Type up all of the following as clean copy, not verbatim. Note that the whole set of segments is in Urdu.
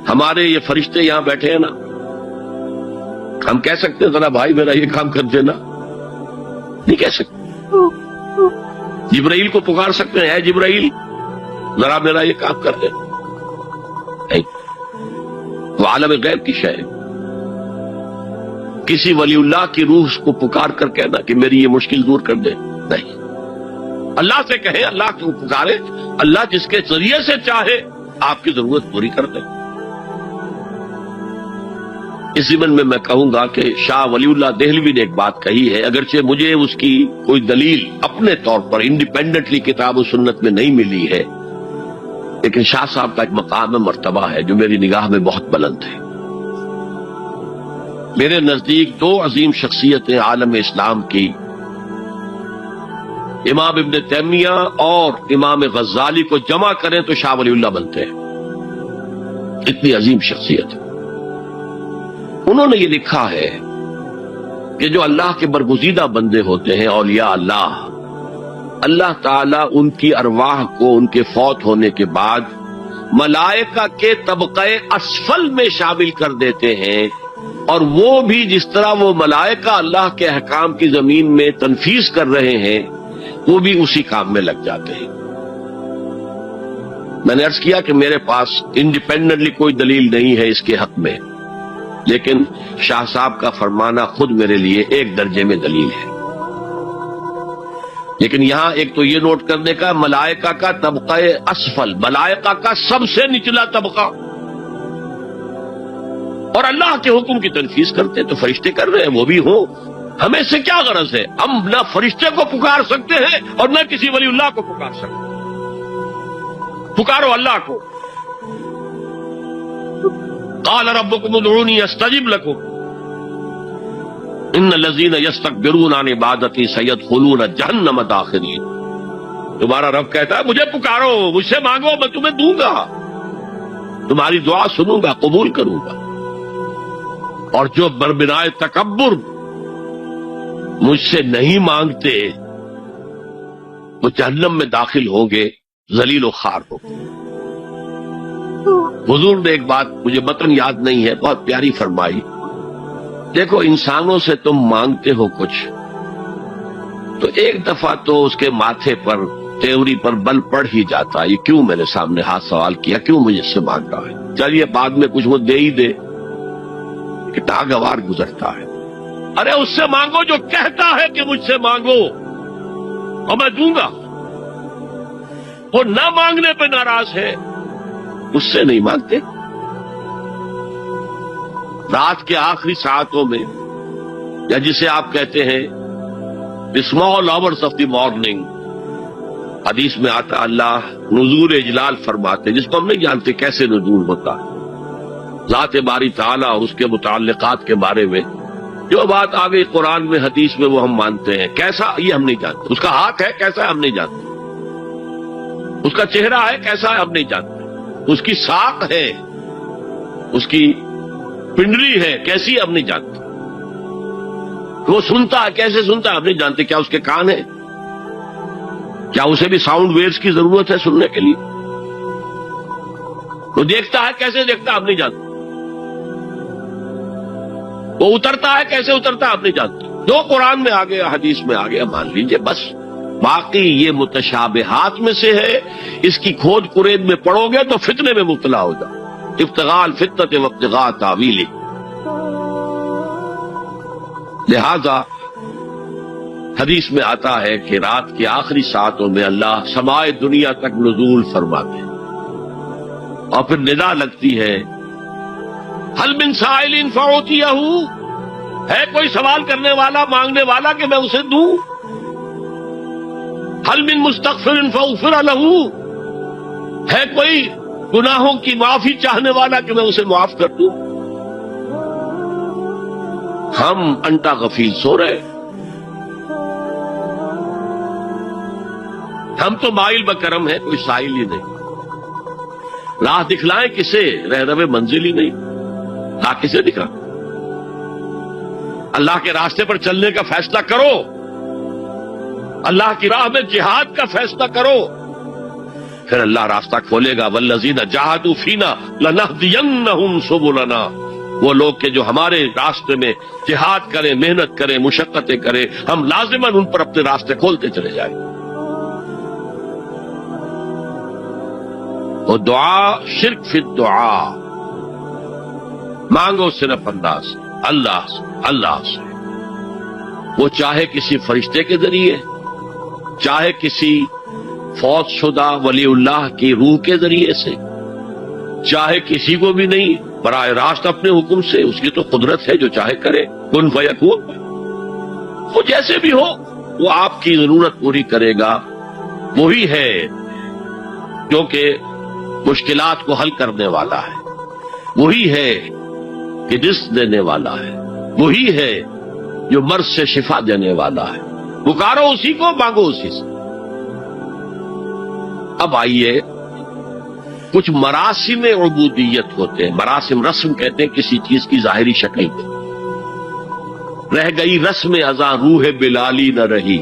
ہمارے یہ فرشتے یہاں بیٹھے ہیں نا، ہم کہہ سکتے ہیں ذرا بھائی میرا یہ کام کر دینا؟ نہیں کہہ سکتے۔ جبرائیل کو پکار سکتے ہیں، اے جبرائیل ذرا میرا یہ کام کر دے؟ نہیں۔ وہ عالم غیب کی شے ہے۔ کسی ولی اللہ کی روح کو پکار کر کہنا کہ میری یہ مشکل دور کر دے، نہیں۔ اللہ سے کہیں، اللہ کو پکارے، اللہ جس کے ذریعے سے چاہے آپ کی ضرورت پوری کر دے۔ اس ضمن میں کہوں گا کہ شاہ ولی اللہ دہلوی نے ایک بات کہی ہے، اگرچہ مجھے اس کی کوئی دلیل اپنے طور پر انڈیپینڈنٹلی کتاب و سنت میں نہیں ملی ہے، لیکن شاہ صاحب کا ایک مقام مرتبہ ہے جو میری نگاہ میں بہت بلند ہے۔ میرے نزدیک دو عظیم شخصیتیں عالم اسلام کی، امام ابن تیمیہ اور امام غزالی کو جمع کریں تو شاہ ولی اللہ بنتے ہیں، اتنی عظیم شخصیت۔ انہوں نے یہ لکھا ہے کہ جو اللہ کے برگزیدہ بندے ہوتے ہیں، اولیاء اللہ، اللہ تعالیٰ ان کی ارواح کو ان کے فوت ہونے کے بعد ملائکہ کے طبقہ اسفل میں شامل کر دیتے ہیں، اور وہ بھی جس طرح وہ ملائکہ اللہ کے احکام کی زمین میں تنفیذ کر رہے ہیں وہ بھی اسی کام میں لگ جاتے ہیں۔ میں نے عرض کیا کہ میرے پاس انڈیپینڈنٹلی کوئی دلیل نہیں ہے اس کے حق میں، لیکن شاہ صاحب کا فرمانا خود میرے لیے ایک درجے میں دلیل ہے۔ لیکن یہاں ایک تو یہ نوٹ کرنے کا، ملائکہ کا طبقہ اسفل، ملائکہ کا سب سے نچلا طبقہ، اور اللہ کے حکم کی تنفیذ کرتے ہیں تو فرشتے کر رہے ہیں، وہ بھی ہوں، ہمیں سے کیا غرض ہے؟ ہم نہ فرشتے کو پکار سکتے ہیں اور نہ کسی ولی اللہ کو پکار سکتے ہیں۔ پکارو اللہ کو۔ قال ربکم ادعونی استجب لکم ان الذین یستکبرون عن عبادتی سیدخلون جہنم داخرین۔ تمہارا رب کہتا ہے مجھے پکارو، مجھ سے مانگو، میں تمہیں دوں گا، تمہاری دعا سنوں گا، قبول کروں گا، اور جو بربنائے تکبر مجھ سے نہیں مانگتے وہ جہنم میں داخل ہوں گے، ذلیل و خوار ہو۔ حضور نے ایک بات مجھے متن یاد نہیں ہے، بہت پیاری فرمائی، دیکھو انسانوں سے تم مانگتے ہو کچھ تو ایک دفعہ تو اس کے ماتھے پر، تیوری پر بل پڑ ہی جاتا، یہ کیوں میرے سامنے ہاتھ سوال کیا، کیوں مجھے اس سے مانگ رہا ہے، چلیے بعد میں کچھ وہ دے ہی دے، کہ ناگوار گزرتا ہے۔ ارے اس سے مانگو جو کہتا ہے کہ مجھ سے مانگو اور میں دوں گا، وہ نہ مانگنے پہ ناراض ہے، اس سے نہیں مانگتے۔ رات کے آخری ساعتوں میں، یا جسے آپ کہتے ہیں small hours of the morning, حدیث میں آتا اللہ نزول اجلال فرماتے، جس کو ہم نہیں جانتے کیسے نزول ہوتا ہے، ذات باری تعالیٰ اور اس کے متعلقات کے بارے میں جو بات آ گئی قرآن میں حدیث میں وہ ہم مانتے ہیں، کیسا یہ ہم نہیں جانتے، اس کا ہاتھ ہے کیسا ہے ہم نہیں جانتے، اس کا چہرہ ہے کیسا ہے ہم نہیں جانتے، اس کی ساق ہے، اس کی پنڈلی ہے کیسی ہم نہیں جانتے، وہ سنتا ہے کیسے سنتا ہے ہم نہیں جانتے، کیا اس کے کان ہیں، کیا اسے بھی ساؤنڈ ویوز کی ضرورت ہے سننے کے لیے، وہ دیکھتا ہے کیسے دیکھتا ہے ہم نہیں جانتے، وہ اترتا ہے کیسے اترتا ہے ہم نہیں جانتے، جو قرآن میں آ گیا حدیث میں آ گیا مان لیجئے بس، باقی یہ متشابہات میں سے ہے، اس کی کھود کرید میں پڑو گے تو فتنے میں مبتلا ہو جاؤ، ابتغاء الفتنة وابتغاء تاویلہ۔ لہذا حدیث میں آتا ہے کہ رات کے آخری ساعتوں میں اللہ سمائے دنیا تک نزول فرماتے ہیں، اور پھر ندا لگتی ہے حل من سائل فاعطیہ، ہے کوئی سوال کرنے والا مانگنے والا کہ میں اسے دوں، حل من مستغفر فاغفر لہ، ہے کوئی گناہوں کی معافی چاہنے والا کہ میں اسے معاف کر دوں۔ ہم انٹا غفیل سو رہے، ہم تو مائل بکرم ہیں، کوئی سائل ہی نہیں، راہ دکھلائیں کسے، رہنم منزل ہی نہیں، راہ کسے دکھا، اللہ کے راستے پر چلنے کا فیصلہ کرو، اللہ کی راہ میں جہاد کا فیصلہ کرو، پھر اللہ راستہ کھولے گا، والذین جاہدوا فینا لنہدینہم سبلنا، وہ لوگ کہ جو ہمارے راستے میں جہاد کریں، محنت کریں، مشقتیں کریں، ہم لازماً ان پر اپنے راستے کھولتے چلے جائیں۔ اور دعا شرک فی الدعا، مانگو صرف اللہ سے، وہ چاہے کسی فرشتے کے ذریعے، چاہے کسی فوت شدہ ولی اللہ کی روح کے ذریعے سے، چاہے کسی کو بھی نہیں، براہ راست اپنے حکم سے، اس کی تو قدرت ہے، جو چاہے کرے، کن فیکون، وہ جیسے بھی ہو وہ آپ کی ضرورت پوری کرے گا۔ وہی ہے کیونکہ مشکلات کو حل کرنے والا ہے، وہی ہے کہ رزق دینے والا ہے، وہی ہے جو مرض سے شفا دینے والا ہے۔ پکارو اسی کو، مانگو اسی سے۔ اب آئیے، کچھ مراسم عبودیت ہوتے ہیں، مراسم رسم کہتے ہیں کسی چیز کی ظاہری شکل میں۔ رہ گئی رسم ازاں روح بلالی نہ رہی،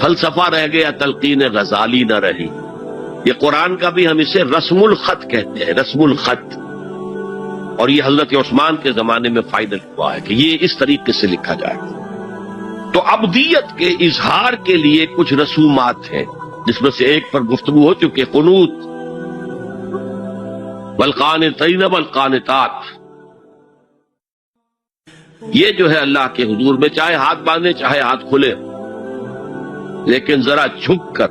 فلسفہ رہ گیا تلقین غزالی نہ رہی۔ یہ قرآن کا بھی ہم اسے رسم الخط کہتے ہیں، رسم الخط، اور یہ حضرت عثمان کے زمانے میں فائدہ ہوا ہے کہ یہ اس طریقے سے لکھا جائے۔ تو عبدیت کے اظہار کے لیے کچھ رسومات ہیں، جس میں سے ایک پر گفتگو ہو چکی، قنوت، والقانتین والقانتات۔ یہ جو ہے اللہ کے حضور میں چاہے ہاتھ باندھے چاہے ہاتھ کھلے، لیکن ذرا جھک کر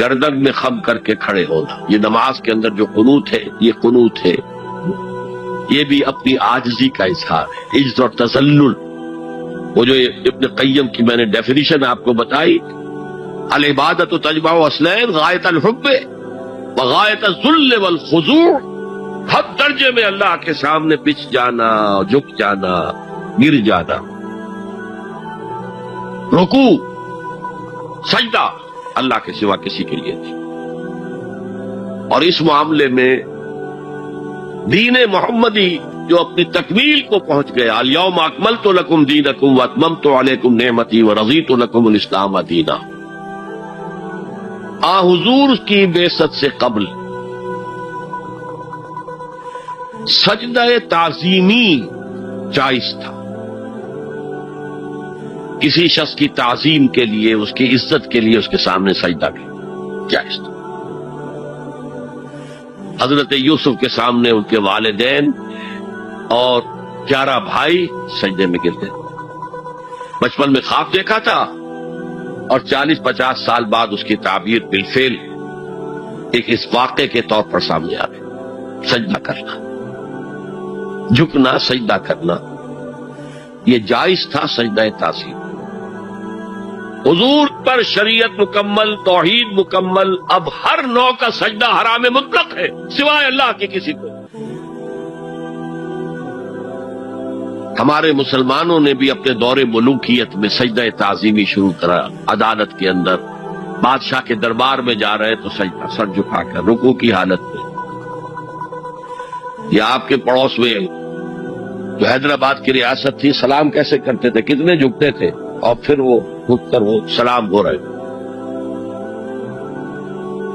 گردن میں خم کر کے کھڑے ہونا، یہ نماز کے اندر جو قنوت ہے یہ قنوت ہے، یہ بھی اپنی عاجزی کا اظہار ہے، عجز اور تذلل۔ وہ جو ابن قیم کی میں نے ڈیفینیشن آپ کو بتائی، العبادت تجمع اصلین، غایت الحب وغایت الذل والخضوع، حد درجے میں اللہ کے سامنے پچھ جانا، جھک جانا، گر جانا، رکوع، سجدہ اللہ کے سوا کسی کے لیے نہیں۔ اور اس معاملے میں دین محمدی جو اپنی تکمیل کو پہنچ گیا، الیوم اکملت لکم دینکم واتممت علیکم نعمتی ورضیت لکم الاسلام دینا، حضور کی بعثت سے قبل سجدہ تعظیمی جائز تھا، کسی شخص کی تعظیم کے لیے، اس کی عزت کے لیے اس کے سامنے سجدہ کرنا جائز تھا۔ حضرت یوسف کے سامنے ان کے والدین اور 11 بھائی سجدے میں گرتے، بچپن میں خواب دیکھا تھا اور 40-50 سال بعد اس کی تعبیر بالفعل ایک اس واقعے کے طور پر سامنے آ گئی۔ سجدہ کرنا، جھکنا، سجدہ کرنا، یہ جائز تھا سجدہ تعظیم۔ حضور پر شریعت مکمل، توحید مکمل، اب ہر نوع کا سجدہ حرام مطلق ہے سوائے اللہ کے کسی کو۔ ہمارے مسلمانوں نے بھی اپنے دور ملوکیت میں سجدہ تعظیمی شروع کرا، عدالت کے اندر بادشاہ کے دربار میں جا رہے تو سجدہ، سر جھکا کر رکوع کی حالت میں۔ یا آپ کے پڑوس میں جو حیدرآباد کی ریاست تھی، سلام کیسے کرتے تھے، کتنے جھکتے تھے، اور پھر وہ جھک کر وہ سلام ہو رہے۔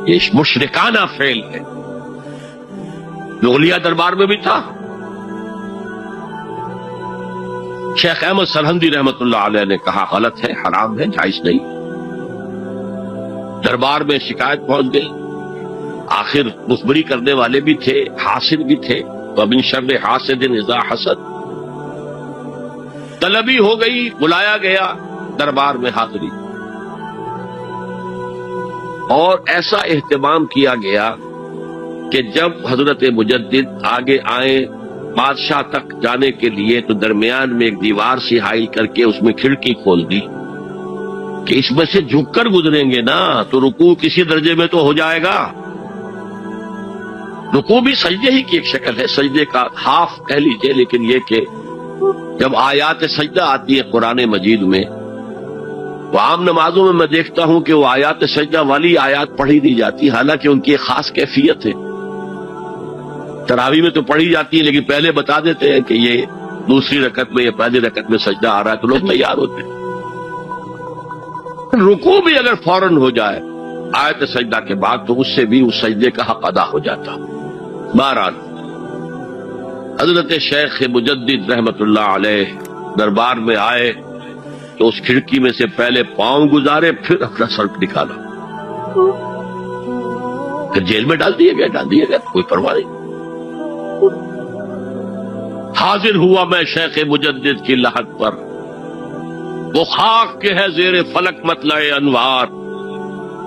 یہ مشرکانہ فعل ہے، اولیاء دربار میں بھی تھا۔ شیخ احمد سرہندی رحمت اللہ علیہ نے کہا غلط ہے، حرام ہے، جائز نہیں۔ دربار میں شکایت پہنچ گئی، آخر مخبری کرنے والے بھی تھے، حاسد بھی تھے، وَمِن شَرِّ حَاسِدٍ إِذَا حَسَدَ، طلبی ہو گئی، بلایا گیا دربار میں حاضری، اور ایسا اہتمام کیا گیا کہ جب حضرت مجدد آگے آئے بادشاہ تک جانے کے لیے تو درمیان میں ایک دیوار سی حائل کر کے اس میں کھڑکی کھول دی کہ اس میں سے جھک کر گزریں گے نا تو رکوع کسی درجے میں تو ہو جائے گا۔ رکوع بھی سجدے ہی کی ایک شکل ہے، سجدے کا ہاف کہہ لیجئے، لیکن یہ کہ جب آیات سجدہ آتی ہے قرآن مجید میں تو عام نمازوں میں میں دیکھتا ہوں کہ وہ آیات سجدہ والی آیات پڑھی نہیں جاتی، حالانکہ ان کی ایک خاص کیفیت ہے۔ تراویح میں تو پڑھی جاتی ہے لیکن پہلے بتا دیتے ہیں کہ یہ دوسری رکعت میں یا پہلی رکعت میں سجدہ آ رہا ہے تو لوگ تیار ہوتے ہیں۔ رکوع بھی اگر فوراً ہو جائے آیت سجدہ کے بعد تو اس سے بھی اس سجدے کا حق ادا ہو جاتا. بہرحال حضرت شیخ مجدد رحمت اللہ علیہ دربار میں آئے تو اس کھڑکی میں سے پہلے پاؤں گزارے، پھر اپنا سر نکالا، پھر جیل میں ڈال دیے گئے، کوئی پرواہ نہیں. حاضر ہوا میں شیخ مجدد کی لحد پر، وہ خاک کے ہے زیر فلک مطلع انوار،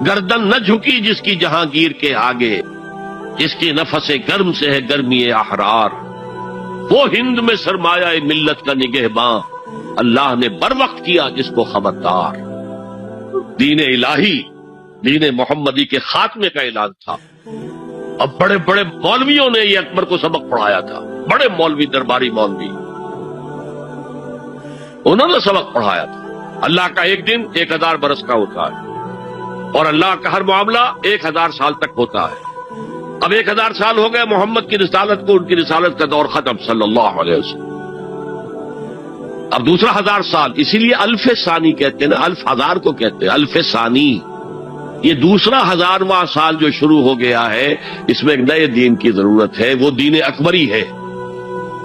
گردن نہ جھکی جس کی جہانگیر کے آگے، جس کی نفس گرم سے ہے گرمی احرار. وہ ہند میں سرمایہ ملت کا نگہباں، اللہ نے بر وقت کیا جس کو خبردار. دین الہی، دین محمدی کے خاتمے کا اعلان تھا. اب بڑے بڑے مولویوں نے یہ اکبر کو سبق پڑھایا تھا، بڑے مولوی، درباری مولوی، انہوں نے سبق پڑھایا تھا. اللہ کا ایک دن 1000 برس کا ہوتا ہے، اور اللہ کا ہر معاملہ 1000 سال تک ہوتا ہے. اب 1000 سال ہو گئے محمد کی رسالت کو، ان کی رسالت کا دور ختم صلی اللہ علیہ وسلم. اب دوسرا 1000 سال، اسی لیے الف ثانی کہتے ہیں نا، الف ہزار کو کہتے ہیں الف ثانی. یہ دوسرا 1000واں سال جو شروع ہو گیا ہے، اس میں ایک نئے دین کی ضرورت ہے. وہ دین اکبری ہے،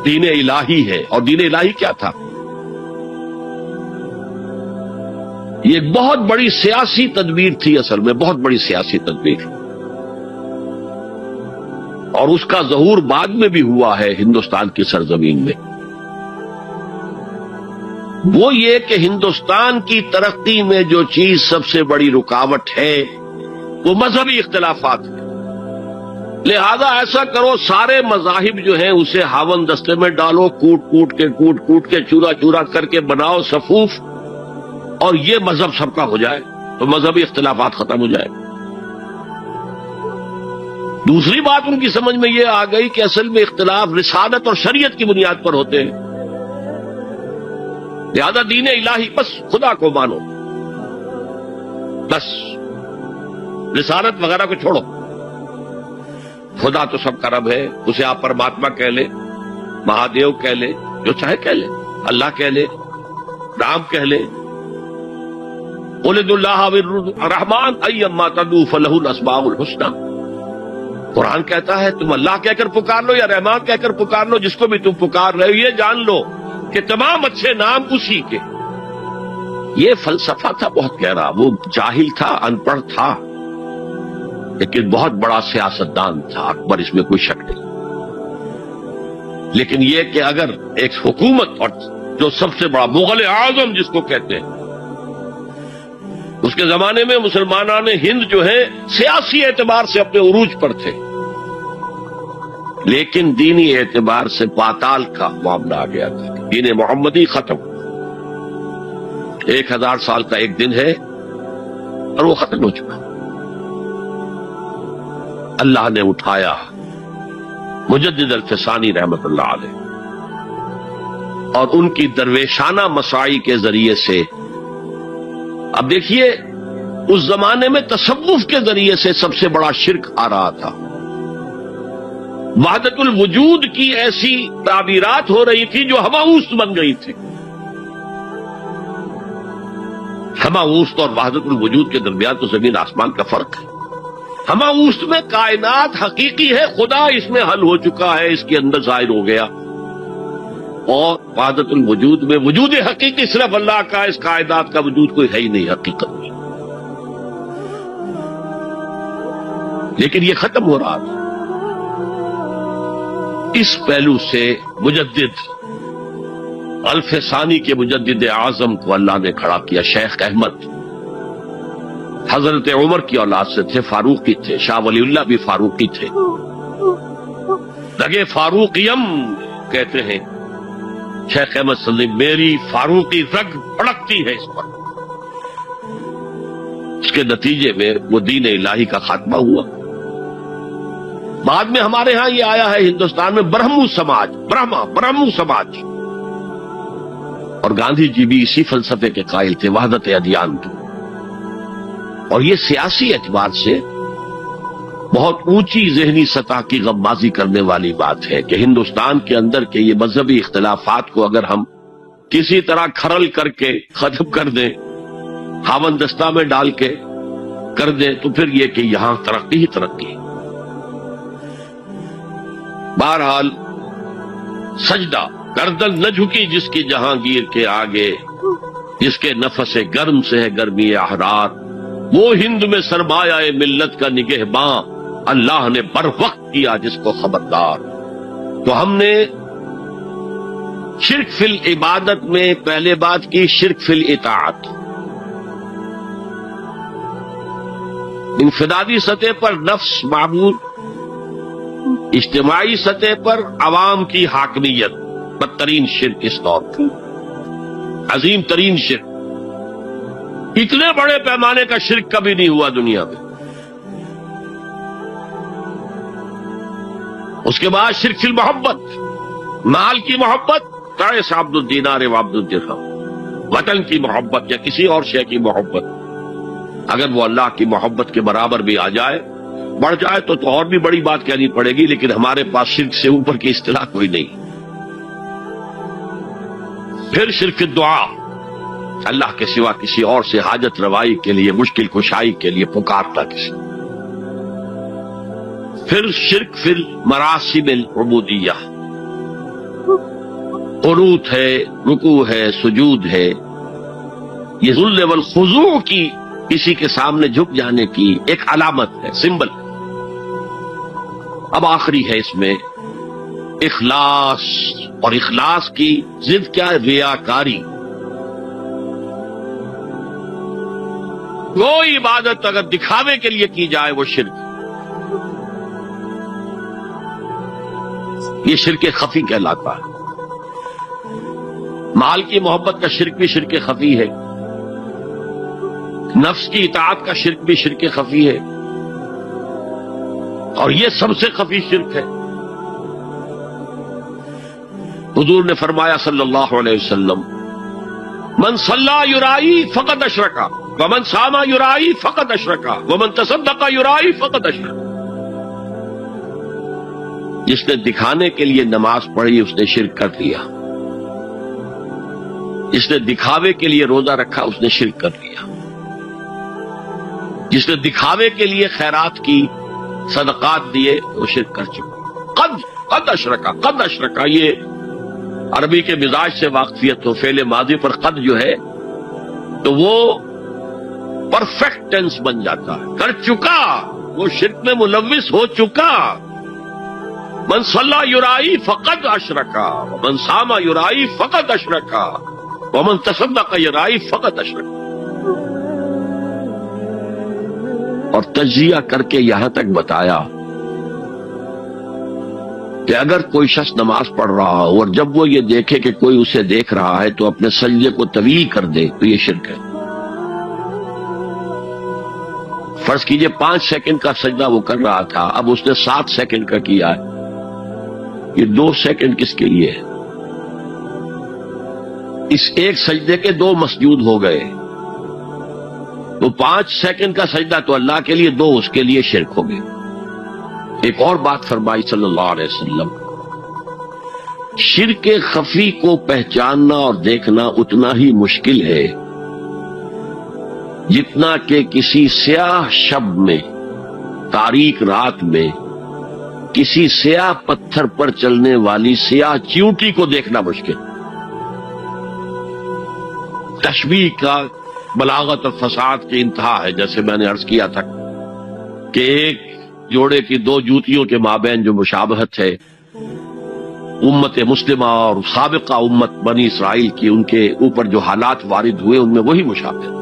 دین الہی ہے. اور دین الہی کیا تھا؟ یہ ایک بہت بڑی سیاسی تدبیر تھی، اصل میں بہت بڑی سیاسی تدبیر، اور اس کا ظہور بعد میں بھی ہوا ہے ہندوستان کی سرزمین میں. وہ یہ کہ ہندوستان کی ترقی میں جو چیز سب سے بڑی رکاوٹ ہے وہ مذہبی اختلافات ہیں. لہذا ایسا کرو، سارے مذاہب جو ہیں اسے ہاون دستے میں ڈالو، کوٹ کوٹ کے چورا چورا کر کے بناؤ صفوف، اور یہ مذہب سب کا ہو جائے تو مذہبی اختلافات ختم ہو جائے. دوسری بات ان کی سمجھ میں یہ آ گئی کہ اصل میں اختلاف رسالت اور شریعت کی بنیاد پر ہوتے ہیں. لہذا دین الہی، بس خدا کو مانو، بس رسالت وغیرہ کو چھوڑو. خدا تو سب کا رب ہے، اسے آپ پرماتما کہہ لے، مہادیو کہہ لے، جو چاہے کہہ لے، اللہ کہہ لے، رام کہہ لے. قُلِ اللَّهَ الرحمن ايما تدعوا فله الاسماء الحسنى. قرآن کہتا ہے تم اللہ کہہ کر پکار لو یا رحمان کہہ کر پکار لو، جس کو بھی تم پکار رہے ہو یہ جان لو کہ تمام اچھے نام اسی کے. یہ فلسفہ تھا بہت گہرا. وہ جاہل تھا، ان پڑھ تھا، لیکن بہت بڑا سیاستدان تھا اکبر، اس میں کوئی شک نہیں. لیکن یہ کہ اگر ایک حکومت، اور جو سب سے بڑا مغل اعظم جس کو کہتے ہیں، اس کے زمانے میں مسلمانان ہند جو ہیں سیاسی اعتبار سے اپنے عروج پر تھے، لیکن دینی اعتبار سے پاتال کا معاملہ آ گیا تھا. دین محمدی ختم. 1000 سال کا ایک دن ہے اور وہ ختم ہو چکا. اللہ نے اٹھایا مجدد الفسانی رحمت اللہ علیہ، اور ان کی درویشانہ مساعی کے ذریعے سے. اب دیکھیے اس زمانے میں تصوف کے ذریعے سے سب سے بڑا شرک آ رہا تھا. وحدت الوجود کی ایسی تعبیرات ہو رہی تھی جو ہماوست بن گئی تھی. ہماوست اور وحدت الوجود کے درمیان تو زمین آسمان کا فرق ہے. ہماوست میں کائنات حقیقی ہے، خدا اس میں حل ہو چکا ہے، اس کے اندر ظاہر ہو گیا. اور وحدت الوجود میں وجود حقیقی صرف اللہ کا، اس کائنات کا وجود کوئی ہے ہی نہیں حقیقت میں. لیکن یہ ختم ہو رہا تھا. اس پہلو سے مجدد الف ثانی کے مجدد اعظم کو اللہ نے کھڑا کیا. شیخ احمد حضرت عمر کی اولاد سے تھے، فاروقی تھے. شاہ ولی اللہ بھی فاروقی تھے. لگے فاروقیم کہتے ہیں شیخ احمد صلی، میری فاروقی رگ بھڑکتی ہے اس پر. اس کے نتیجے میں وہ دین الہی کا خاتمہ ہوا. بعد میں ہمارے ہاں یہ آیا ہے ہندوستان میں برہمو سماج، برہمو سماج. اور گاندھی جی بھی اسی فلسفے کے قائل تھے، وحدت ادیان کی. اور یہ سیاسی اعتبار سے بہت اونچی ذہنی سطح کی غمازی کرنے والی بات ہے کہ ہندوستان کے اندر کے یہ مذہبی اختلافات کو اگر ہم کسی طرح کھرل کر کے ختم کر دیں، ہاون دستہ میں ڈال کے، کر دے تو پھر یہ کہ یہاں ترقی ہی ترقی. بہرحال سجدہ، گردن نہ جھکی جس کی جہانگیر کے آگے، جس کے نفس گرم سے ہے گرمی احرار، وہ ہند میں سرمایہ ملت کا نگہباں، اللہ نے بر وقت کیا جس کو خبردار. تو ہم نے شرک فی العبادت میں پہلے بات کی شرک فی الاطاعت. انفرادی سطح پر نفس معبود، اجتماعی سطح پر عوام کی حاکمیت، بدترین شرک اس دور کا، عظیم ترین شرک. اتنے بڑے پیمانے کا شرک کبھی نہیں ہوا دنیا میں. اس کے بعد شرک فی المحبت، مال کی محبت، تعس عبد الدینار و عبد الدرہم، وطن کی محبت یا کسی اور شے کی محبت، اگر وہ اللہ کی محبت کے برابر بھی آ جائے، بڑھ جائے تو اور بھی بڑی بات کہنی پڑے گی، لیکن ہمارے پاس شرک سے اوپر کی اصطلاح کوئی نہیں. پھر شرک دعا، اللہ کے سوا کسی اور سے حاجت روائی کے لیے، مشکل کشائی کے لیے پکارتا کسی. پھر شرک فی المراسم العبودیہ، قنوت ہے، رکوع ہے، سجود ہے، یہ ذل والخضوع کی، کسی کے سامنے جھک جانے کی ایک علامت ہے، سمبل. اب آخری ہے اس میں اخلاص، اور اخلاص کی ضد کیا ہے؟ ریاکاری. کوئی عبادت اگر دکھاوے کے لیے کی جائے وہ شرک. یہ شرک خفی کہلاتا ہے. مال کی محبت کا شرک بھی شرک خفی ہے، نفس کی اطاعت کا شرک بھی شرک خفی ہے، اور یہ سب سے خفی شرک ہے. حضور نے فرمایا صلی اللہ علیہ وسلم، من صلی یرائی فقد اشرکا ومن صام یرائی فقد اشرکا ومن تصدق یرائی فقد اشرکا. جس نے دکھانے کے لیے نماز پڑھی اس نے شرک کر دیا، جس نے دکھاوے کے لیے روزہ رکھا اس نے شرک کر لیا، جس نے دکھاوے کے لیے خیرات کی، صدقات دیے، وہ شرک کر چکا. قد اشرکا، قد اشرکا، یہ عربی کے مزاج سے واقفیت ہو، فعل ماضی پر قد جو ہے تو وہ پرفیکٹ ٹینس بن جاتا ہے، کر چکا، وہ شرک میں ملوث ہو چکا. من صلی یرائی فقد اشرکا ومن صام یرائی فقد اشرکا ومن تصدق یرائی فقد اشرکا. اور تجزیہ کر کے یہاں تک بتایا کہ اگر کوئی شخص نماز پڑھ رہا ہو اور جب وہ یہ دیکھے کہ کوئی اسے دیکھ رہا ہے تو اپنے سجدے کو طویل کر دے تو یہ شرک ہے. فرض کیجئے 5 سیکنڈ کا سجدہ وہ کر رہا تھا، اب اس نے 7 سیکنڈ کا کیا ہے، یہ 2 سیکنڈ کس کے لیے ہے؟ اس ایک سجدے کے 2 مسجود ہو گئے، تو 5 سیکنڈ کا سجدہ تو اللہ کے لیے، 2 اس کے لیے شرک ہو گئے. ایک اور بات فرمائی صلی اللہ علیہ وسلم، شرک خفی کو پہچاننا اور دیکھنا اتنا ہی مشکل ہے جتنا کہ کسی سیاہ شب میں، تاریک رات میں، کسی سیاہ پتھر پر چلنے والی سیاہ چیونٹی کو دیکھنا مشکل. تشبیہ کا بلاغت اور فساد کی انتہا ہے. جیسے میں نے عرض کیا تھا کہ ایک جوڑے کی 2 جوتیوں کے مابین جو مشابہت ہے، امت مسلمہ اور سابقہ امت بنی اسرائیل کی، ان کے اوپر جو حالات وارد ہوئے ان میں وہی مشابہت.